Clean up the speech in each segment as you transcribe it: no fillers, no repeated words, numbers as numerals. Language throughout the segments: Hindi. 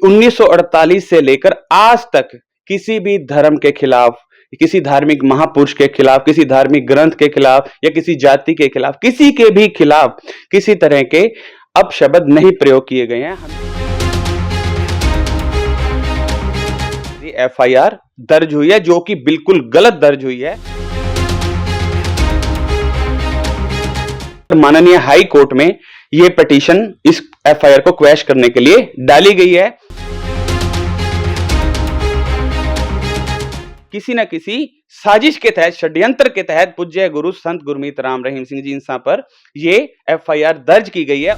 1948 से लेकर आज तक किसी भी धर्म के खिलाफ, किसी धार्मिक महापुरुष के खिलाफ, किसी धार्मिक ग्रंथ के खिलाफ या किसी जाति के खिलाफ, किसी के भी खिलाफ किसी तरह के अपशब्द नहीं प्रयोग किए गए हैं। एफआईआर दर्ज हुई है जो कि बिल्कुल गलत दर्ज हुई है। माननीय हाई कोर्ट में यह पिटीशन इस एफआईआर को क्वैश करने के लिए डाली गई है। किसी न किसी साजिश के तहत, षड्यंत्र के तहत पूज्य गुरु संत गुरमीत राम रहीम सिंह जी इंसा पर यह एफआईआर दर्ज की गई है।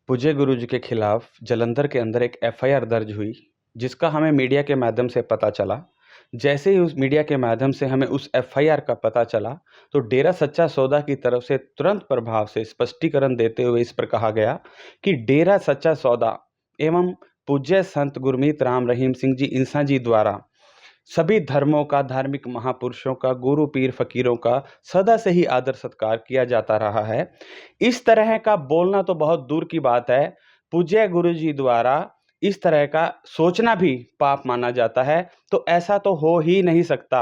पूज्य गुरु जी के खिलाफ जालंधर के अंदर एक एफआईआर दर्ज हुई, जिसका हमें मीडिया के माध्यम से पता चला। जैसे ही उस मीडिया के माध्यम से हमें उस एफआईआर का पता चला, तो डेरा सच्चा सौदा की तरफ से तुरंत प्रभाव से स्पष्टीकरण देते हुए इस पर कहा गया कि डेरा सच्चा सौदा एवं पूज्य संत गुरमीत राम रहीम सिंह जी इंसा जी द्वारा सभी धर्मों का, धार्मिक महापुरुषों का, गुरु पीर फकीरों का सदा से ही आदर सत्कार किया जाता रहा है। इस तरह का बोलना तो बहुत दूर की बात है, पूज्य गुरु जी द्वारा इस तरह का सोचना भी पाप माना जाता है। तो ऐसा तो हो ही नहीं सकता।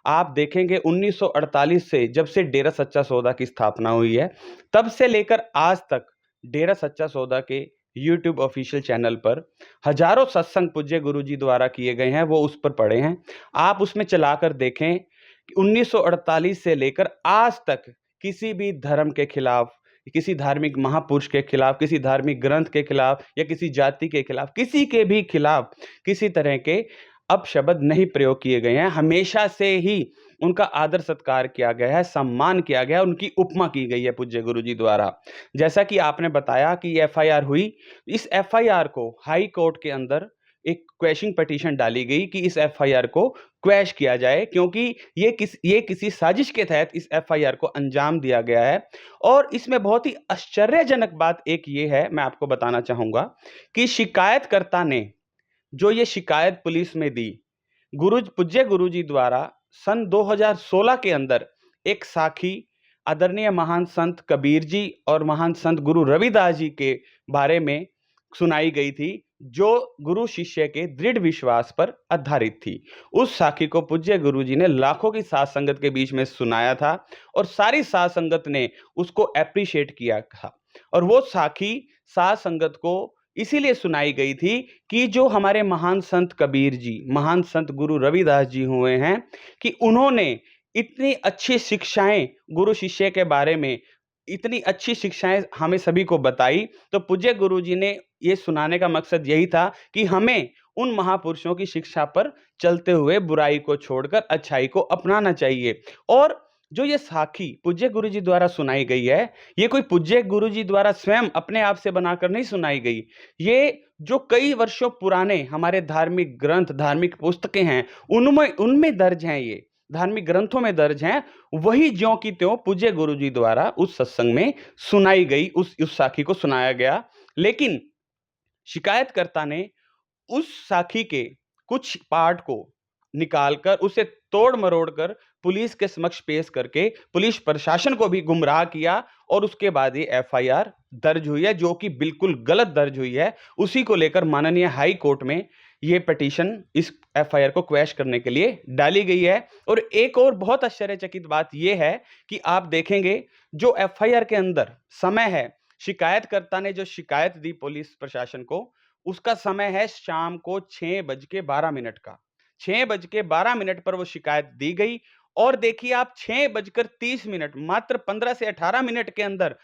आप देखेंगे 1948 से, जब से डेरा सच्चा सौदा की स्थापना हुई है, तब से लेकर आज तक डेरा सच्चा सौदा के यूट्यूब ऑफिशियल चैनल पर हजारों सत्संग पूज्य गुरुजी द्वारा किए गए हैं, वो उस पर पड़े हैं। आप उसमें चलाकर देखें कि 1948 से लेकर आज तक किसी भी धर्म के खिलाफ, किसी धार्मिक महापुरुष के खिलाफ, किसी धार्मिक ग्रंथ के खिलाफ या किसी जाति के खिलाफ, किसी के भी खिलाफ किसी तरह के अपशब्द नहीं प्रयोग किए गए हैं। हमेशा से ही उनका आदर सत्कार किया गया है, सम्मान किया गया है, उनकी उपमा की गई है पूज्य गुरुजी द्वारा। जैसा कि आपने बताया कि एफआईआर हुई, इस एफआईआर को हाई कोर्ट के अंदर एक क्वैशिंग पिटीशन डाली गई कि इस एफआईआर को क्वैश किया जाए, क्योंकि ये किसी साजिश के तहत इस एफआईआर को अंजाम दिया गया है। और इसमें बहुत ही आश्चर्यजनक बात एक ये है, मैं आपको बताना चाहूंगा कि शिकायतकर्ता ने जो ये शिकायत पुलिस में दी, पूज्य गुरुजी द्वारा सन 2016 के अंदर एक साखी आदरणीय महान संत कबीर जी और महान संत गुरु रविदास जी के बारे में सुनाई गई थी, जो गुरु शिष्य के दृढ़ विश्वास पर आधारित थी। उस साखी को पूज्य गुरु जी ने लाखों की साध संगत के बीच में सुनाया था और सारी साध संगत ने उसको एप्रिशिएट किया था। और वो साखी साध संगत को इसीलिए सुनाई गई थी कि जो हमारे महान संत कबीर जी, महान संत गुरु रविदास जी हुए हैं, कि उन्होंने इतनी अच्छी शिक्षाएं गुरु शिष्य के बारे में, इतनी अच्छी शिक्षाएं हमें सभी को बताई। तो पूज्य गुरु जी ने ये सुनाने का मकसद यही था कि हमें उन महापुरुषों की शिक्षा पर चलते हुए बुराई को छोड़कर अच्छाई को अपनाना चाहिए। और जो ये साखी पूज्य गुरुजी द्वारा सुनाई गई है, ये कोई पूज्य गुरुजी द्वारा स्वयं अपने आप से बनाकर नहीं सुनाई गई। ये जो कई वर्षों पुराने हमारे धार्मिक ग्रंथ, धार्मिक पुस्तकें हैं, उनमें दर्ज हैं, ये धार्मिक ग्रंथों में दर्ज हैं, वही ज्यों की त्यों पूज्य गुरुजी द्वारा उस सत्संग में सुनाई गई, उस साखी को सुनाया गया। लेकिन शिकायतकर्ता ने उस साखी के कुछ पार्ट को निकालकर, उसे तोड़ मरोड़ कर पुलिस के समक्ष पेश करके पुलिस प्रशासन को भी गुमराह किया, और उसके बाद ये एफआईआर दर्ज हुई है, जो कि बिल्कुल गलत दर्ज हुई है। उसी को लेकर माननीय हाई कोर्ट में ये पिटीशन इस एफआईआर को क्वैश करने के लिए डाली गई है। और एक और बहुत आश्चर्यचकित बात यह है कि आप देखेंगे जो एफआईआर के अंदर समय है, शिकायतकर्ता ने जो शिकायत दी पुलिस प्रशासन को, उसका समय है शाम को 6:12 का। 6:12 पर वो शिकायत दी गई, और देखिए आप 6:30, मात्र 15 से 18 मिनट के अंदर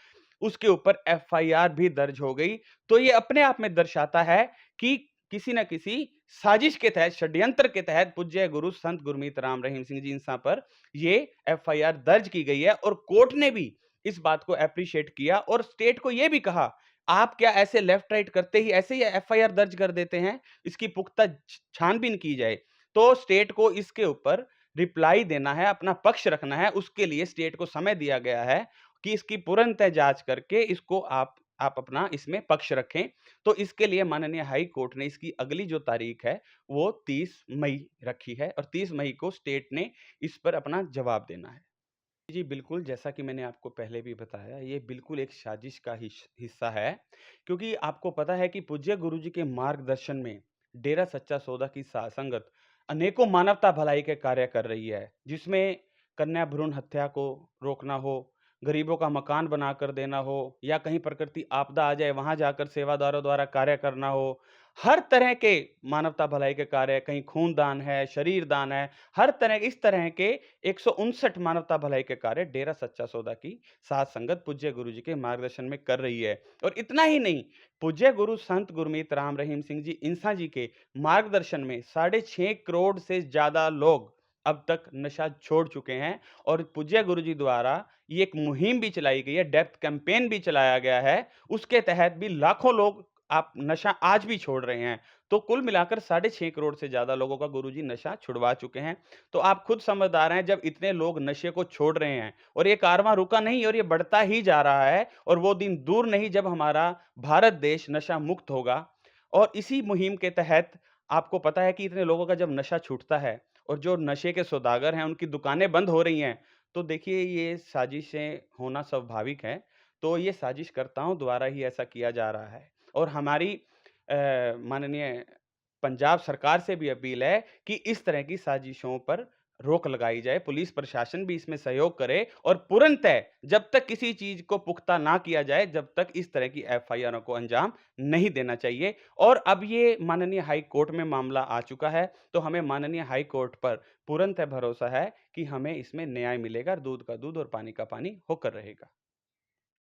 उसके ऊपर एफआईआर भी दर्ज हो गई। तो ये अपने आप में दर्शाता है कि किसी न किसी साजिश के तहत, षड्यंत्र के तहत पूज्य गुरु संत गुरमीत राम रहीम सिंह जी इंसा पर ये एफआईआर दर्ज की गई है। और कोर्ट ने भी इस बात को एप्रिशिएट किया और स्टेट को यह भी कहा, आप क्या ऐसे लेफ्ट राइट करते ही ऐसे ही एफआईआर दर्ज कर देते हैं? इसकी पुख्ता छानबीन की जाए। तो स्टेट को इसके ऊपर रिप्लाई देना है, अपना पक्ष रखना है, उसके लिए स्टेट को समय दिया गया है कि इसकी पूर्णतः जांच करके इसको आप अपना इसमें पक्ष रखें। तो इसके लिए माननीय हाई कोर्ट ने इसकी अगली जो तारीख है वो 30 मई रखी है, और 30 मई को स्टेट ने इस पर अपना जवाब देना है। जी, बिल्कुल, जैसा कि मैंने आपको पहले भी बताया, ये बिल्कुल एक साजिश का हिस्सा है, क्योंकि आपको पता है कि पूज्य गुरुजी के मार्गदर्शन में डेरा सच्चा सौदा की संगत अनेकों मानवता भलाई के कार्य कर रही है, जिसमें कन्या भ्रूण हत्या को रोकना हो, गरीबों का मकान बनाकर देना हो या कहीं प्रकृति आपदा आ जाए, वहाँ जाकर सेवादारों द्वारा कार्य करना हो। हर तरह के मानवता भलाई के कार्य, कहीं खूनदान है, शरीर दान है, हर तरह इस तरह के 159 मानवता भलाई के कार्य डेरा सच्चा सौदा की साध संगत पूज्य गुरु जी के मार्गदर्शन में कर रही है। और इतना ही नहीं, पूज्य गुरु संत गुरमीत राम रहीम सिंह जी इंसा जी के मार्गदर्शन में 6.5 करोड़ से ज्यादा लोग अब तक नशा छोड़ चुके हैं। और पूज्य गुरु जी द्वारा ये एक मुहिम भी चलाई गई है, डेप्थ कैंपेन भी चलाया गया है, उसके तहत भी लाखों लोग आप नशा आज भी छोड़ रहे हैं। तो कुल मिलाकर 6.5 करोड़ से ज्यादा लोगों का गुरुजी नशा छुड़वा चुके हैं। तो आप खुद समझदार हैं, जब इतने लोग नशे को छोड़ रहे हैं और ये कारवां रुका नहीं और ये बढ़ता ही जा रहा है, और वो दिन दूर नहीं जब हमारा भारत देश नशा मुक्त होगा। और इसी मुहिम के तहत आपको पता है कि इतने लोगों का जब नशा छूटता है और जो नशे के सौदागर हैं उनकी दुकानें बंद हो रही हैं, तो देखिए ये साजिशें होना स्वाभाविक है। तो ये साजिशकर्ताओं द्वारा ही ऐसा किया जा रहा है। और हमारी माननीय पंजाब सरकार से भी अपील है कि इस तरह की साजिशों पर रोक लगाई जाए, पुलिस प्रशासन भी इसमें सहयोग करे और तुरंतः जब तक किसी चीज को पुख्ता ना किया जाए, जब तक इस तरह की एफआईआरों को अंजाम नहीं देना चाहिए। और अब ये माननीय हाई कोर्ट में मामला आ चुका है, तो हमें माननीय हाई कोर्ट पर पूर्णतः भरोसा है कि हमें इसमें न्याय मिलेगा, दूध का दूध और पानी का पानी होकर रहेगा।